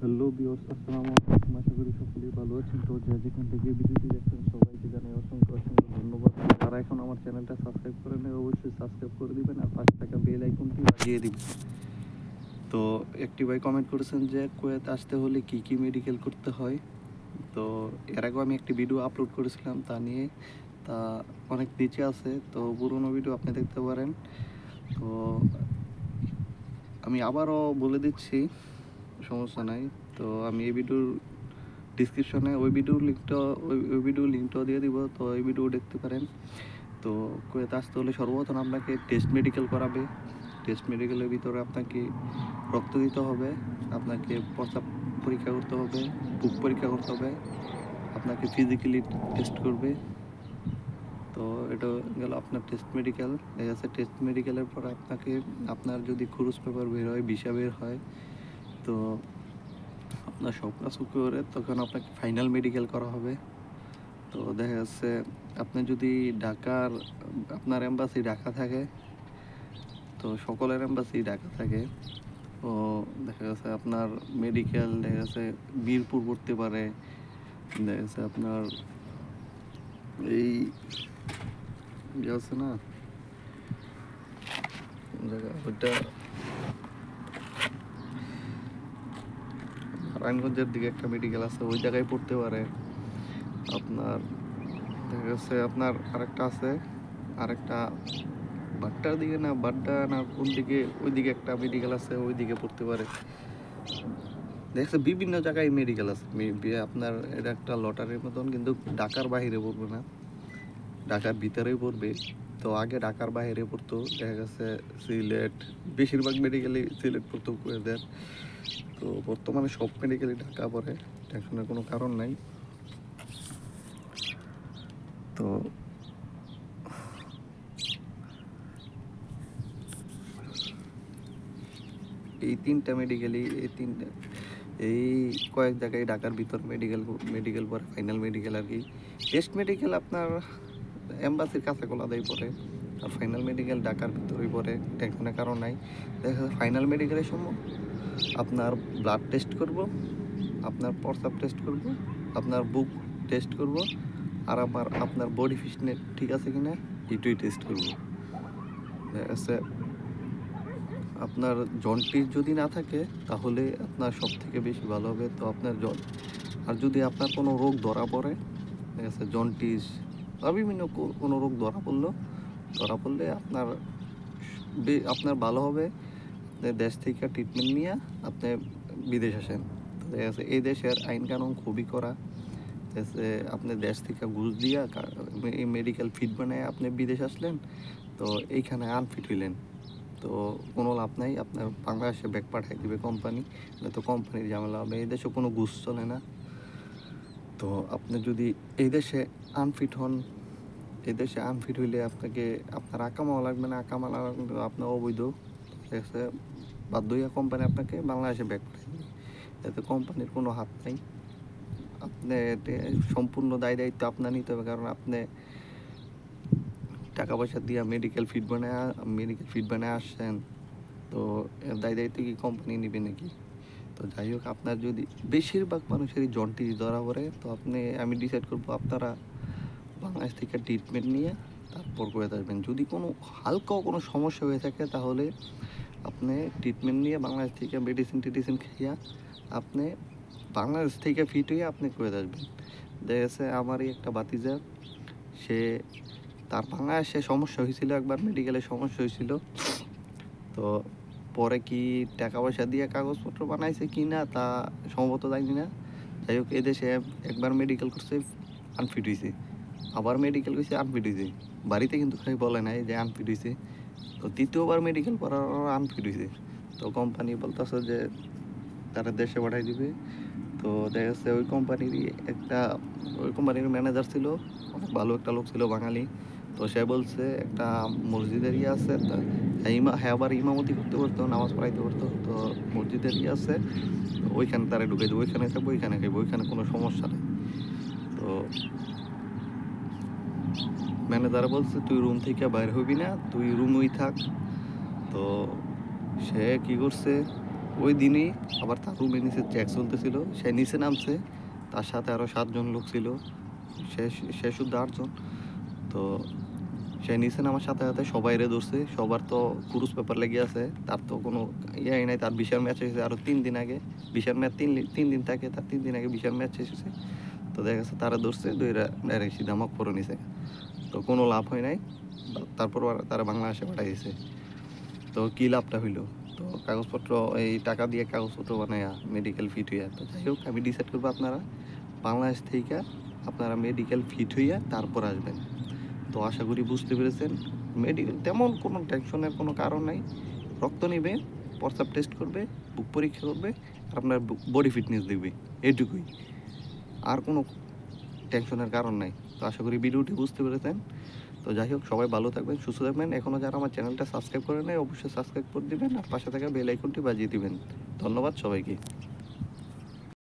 Hello viewers, আসসালামু আলাইকুম। আশা করি সকলেই ভালো আছেন। তো যে যেখান থেকে ভিডিওটি দেখছেন সবাইকে জানাই অসংখ্য অসংখ্য ধন্যবাদ। যারা এখন আমার চ্যানেলটা সাবস্ক্রাইব করে নেই অবশ্যই সাবস্ক্রাইব করে দিবেন আর পাশে থাকা বেল আইকনটি বাজিয়ে দিবেন। তো একটি ভাই কমেন্ট করেছেন যে কুয়েত আসতে হলে কি কি মেডিকেল করতে হয়। তো এর আগেও আমি একটি ভিডিও আপলোড করেছিলাম তা নিয়ে, তা অনেক নিচে আছে, তো পুরোনো ভিডিও আপনি দেখতে পারেন। তো আমি আবারও বলে দিচ্ছি, সমস্যা নাই। তো আমি এই ভিডিওর ডিসক্রিপশনে ওই ভিডিও লিঙ্কটাও দিয়ে দিব, তো এই ভিডিও দেখতে পারেন। তো কুয়েত আসতে হলে সর্বপ্রথম আপনাকে টেস্ট মেডিকেল করাবে। টেস্ট মেডিকেলের ভিতরে আপনাকে রক্ত দিতে হবে, আপনাকে প্রস্রাব পরীক্ষা করতে হবে, বুক পরীক্ষা করতে হবে, আপনাকে ফিজিক্যালি টেস্ট করবে। তো এটা গেল আপনার টেস্ট মেডিকেল। দেখা যাচ্ছে টেস্ট মেডিকেলের পর আপনাকে আপনার যদি খরচ পেপার বের হয়, ভিসা বের হয়, তো আপনার সব কাজ করে তখন আপনাকে ফাইনাল মেডিকেল করা হবে। তো দেখা যাচ্ছে আপনি যদি আপনার এম্বাসি ঢাকা থাকে, তো সকলের এম্বাসি ঢাকা থাকে, তো দেখা যাচ্ছে আপনার মেডিকেল দেখা যাচ্ছে বীরপুর পড়তে পারে, দেখা যাচ্ছে আপনার এই আছে না জায়গা ওইটা নারায়ণগঞ্জের দিকে একটা মেডিকেল আছে, ওই জায়গায় পড়তে পারে। আপনার দেখা যাচ্ছে আপনার আরেকটা বাড্ডার দিকে না, বাড্ডা না কোন দিকে, ওইদিকে একটা মেডিকেল আছে, ওইদিকে পড়তে পারে। দেখছে বিভিন্ন জায়গায় মেডিকেল আছে। আপনার এটা একটা লটারির মতন, কিন্তু ঢাকার বাইরে পড়বে না, ঢাকার ভিতরেই পড়বে। তো আগে ঢাকার বাইরে পড়তো, দেখা গেছে সিলেট, বেশিরভাগ মেডিকেলই সিলেট পড়তো কুয়েতের। তো বর্তমানে সব মেডিকেলই ঢাকা পড়ে, টেনশনের কোনো কারণ নাই। তো এই কয়েক জায়গায় ঢাকার ভিতর মেডিকেল পরে ফাইনাল মেডিকেল আর কি। টেস্ট মেডিকেল আপনার এম্বাসির কাছে কোলাতেই পড়ে, আর ফাইনাল মেডিকেল ঢাকার ভিতরেই পড়ে, টেনশনের কারণ নাই। দেখা যায় ফাইনাল মেডিকেলের সময় আপনার ব্লাড টেস্ট করব, আপনার প্রস্রাব টেস্ট করব, আপনার বুক টেস্ট করব, আর আপনার বডি ফিটনেস ঠিক আছে কিনা এটুই টেস্ট করব। দেখা যাচ্ছে আপনার জন্ডিস যদি না থাকে তাহলে আপনার সব থেকে বেশি ভালো হবে। তো আর যদি আপনার কোনো রোগ ধরা পড়ে, ঠিক আছে, জন্ডিস বা বিভিন্ন কোনো রোগ ধরা পড়লে আপনার ভালো হবে আপনি দেশ থেকে ট্রিটমেন্ট নিয়ে আপনি বিদেশ আসেন। ঠিক আছে, এই দেশের আইন কানুন খুবই কড়া। ঠিক আছে, আপনি দেশ থেকে ঘুষ দিয়া মেডিকেল ফিট বানায় আপনি বিদেশ আসলেন, তো এইখানে আনফিট হইলেন, তো কোনো লাভ নাই। আপনার বাংলাদেশে ব্যাক পাঠাই দিবে কোম্পানি, তো কোম্পানির ঝামেলা হবে। এই দেশে কোনো ঘুষ চলে না। তো আপনি যদি এই দেশে আনফিট হন, এই দেশে আনফিট হইলে আপনার আকামাও লাগবে না, লাগবে আপনার অবৈধ। ঠিক আছে, বাধ্য হইয়া কোম্পানি আপনাকে বাংলাদেশে ব্যাক পাঠাই দেবে, এতে কোম্পানির কোনো হাত নাই। আপনি সম্পূর্ণ দায়িত্ব আপনার নিতে হবে, কারণ আপনি টাকা পয়সা দিয়ে মেডিকেল ফিট বানায় আসছেন। তো এর দায়িত্ব কি কোম্পানি নেবে নাকি? তো যাই হোক, আপনার যদি বেশিরভাগ মানুষেরই জন্ডিস ধরা পড়ে, তো আমি ডিসাইড করবো আপনারা বাংলাদেশ থেকে ট্রিটমেন্ট নিয়ে তারপর করে আসবেন। যদি কোনো হালকাও কোনো সমস্যা হয়ে থাকে তাহলে আপনি ট্রিটমেন্ট নিয়ে বাংলাদেশ থেকে মেডিসিন খাইয়া আপনি বাংলাদেশ থেকে ফিট হয়ে আপনি করে আসবেন। দেখা গেছে আমারই একটা ভাতিজা, তার বাংলাদেশে সমস্যা হয়েছিল, একবার মেডিকেলে সমস্যা হয়েছিল। তো পরে কি টাকা পয়সা দিয়ে কাগজপত্র বানাইছে কি না তা সম্ভবত জানি না। যাই হোক, এদেশে একবার মেডিকেল করছে, আনফিট হয়েছে, আবার মেডিকেল করছে, আনফিট হয়েছে। বাড়িতে কিন্তু বলে নাই যে আনফিট হয়েছে। তো দ্বিতীয়বার মেডিকেল করার আনফিট হয়েছে। তো কোম্পানি বলতেছে যে তারা দেশে পাঠাই দিবে। তো দেখা যাচ্ছে ওই কোম্পানির ম্যানেজার ছিল, অনেক ভালো একটা লোক ছিল, বাঙালি। তো সে বলছে একটা মসজিদের আছে, আবার ইমামতি করতে পারতো, নামাজ পড়াইতে পারতো। তো মসজিদের আছে, ওইখানে তারা ঢুকে দেবো, ওইখানে থাকবো, ওইখানে খাইবো, ওইখানে কোনো সমস্যা নেই। তো ম্যানেজার বলছে তুই রুম থেকে বাইরে হবি না, তুই রুমেই থাক। তো সে কি করছে, ওই দিনই আবার তার রুমে নিচে চেক চলতেছিল, সে নিচে নামছে, তার সাথে আরও 7 জন লোক ছিল, সে শুদ্ধ 8 জন। তো সে নিচে নামার সাথে সাথে সবাইরে ধরছে, সবার তো ক্রুজ পেপার লেগে আছে, তার তো কোনো ইয়ে নাই, তার বিশাল ম্যাচ হয়েছে আরও 3 দিন আগে, বিশাল ম্যাচ 3 দিন থাকে, তার 3 দিন আগে বিশাল ম্যাচ এসেছে। তো দেখা গেছে তারা ধরছে, ধরে ডাইরেক্ট সিধা মক করে নিছে, তো কোনো লাভ হয় নাই। তারপর তারা বাংলাদেশে পাঠাই দিয়েছে। তো কী লাভটা হইলো? তো কাগজপত্র এই টাকা দিয়ে কাগজপত্র বানায়া মেডিকেল ফিট হইয়া, তো যাই হোক আমি ডিসাইড করবো আপনারা বাংলাদেশ থেকে আপনারা মেডিকেল ফিট হইয়া তারপর আসবেন। তো আশা করি বুঝতে পেরেছেন। মেডিকেল তেমন কোনো টেনশনের কোনো কারণ নাই, রক্ত নেবে, প্রস্রাব টেস্ট করবে, বুক পরীক্ষা করবে, আর আপনার বডি ফিটনেস দেখবে, এটুকুই, আর কোনো টেনশনের কারণ নাই। তো আশা করি ভিডিওটি বুঝতে পেরেছেন। তো যাই হোক, সবাই ভালো থাকবেন, সুস্থ থাকবেন। এখনও যারা আমার চ্যানেলটা সাবস্ক্রাইব করে নেয় অবশ্যই সাবস্ক্রাইব করে দিবেন, আর পাশে থাকা বেল আইকনটি বাজিয়ে দিবেন। ধন্যবাদ সবাইকে।